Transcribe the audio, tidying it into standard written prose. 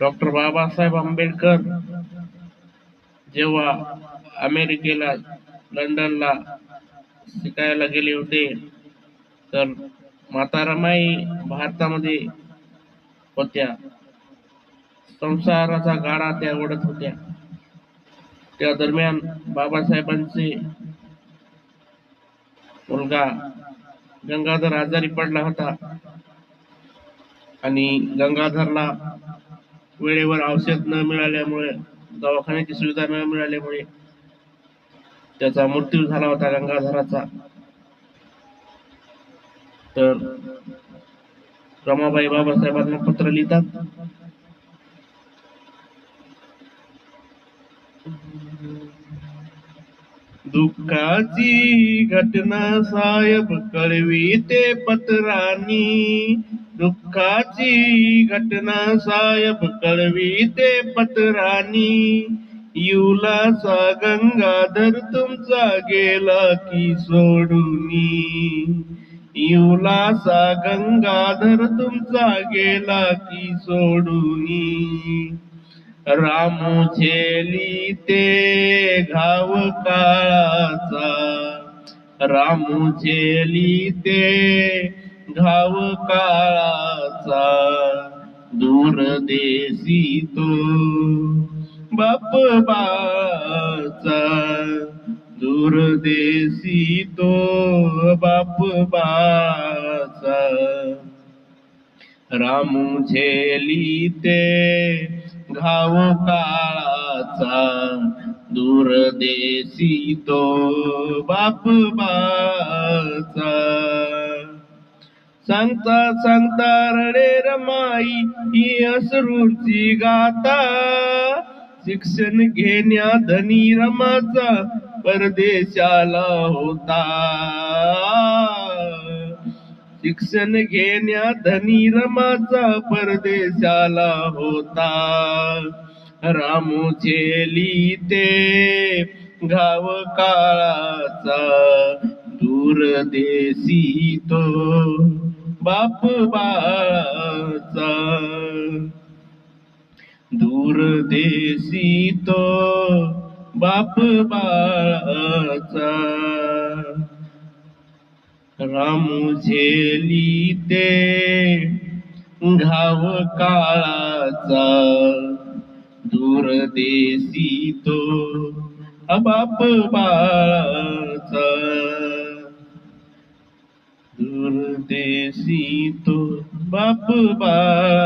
Doctor Babasaheb Ambedkar जेव्हा अमेरिकेला लंडनला शिकायला गेले होते तर माता रमाई भारतामध्ये होत्या. संसाराचा गाडा त्या ओढत होत्या. त्या दरम्यान बाबासाहेबांचे मुलगा गंगाधर आजारी पडला होता आणि गंगाधरला वेळेवर औषध न मिळाल्यामुळे, दवाखान्याची सुविधा न मिळाल्यामुळे त्याचा मृत्यू झाला होता गंगाधराचा. तर रमाबाई बाबासाहेबांना पत्र लिहितात. दुःखाची घटना साहेब कळविते पत्रांनी, दुःखाची घटना साहेब कळविते पत्रांनी. युलासा गंगाधर तुमचा गेला की सोडूनी, युलासा गंगाधर तुमचा गेला की सोडूनी. रामू झेली ते घाव काळाचा, रामू झेली ते घाव काळाचा. दूर देशी तो बाप बाळाचा, दूर देशी तो बाप बाळाचा. रामू झेली ते घाव काळाचा, दूर देशी तो बाप बाळाचा. सांगता सांगता रडे रमाई ही अश्रूंची गाथा, शिक्षण घेण्या धनी रमाचा परदेशाला होता. शिक्षण घेण्या धनी रमाचा परदेशाला होता. रामू झेली ते घाव काळाचा, दूर देशी तो बाप बाळाचा, दूर देशी तो बाप बाळाचा. रामू झेली ते घाव काळाचा, दूर देशी तो बाप बाळाचा, दूर देशी तो बाप बाळाचा.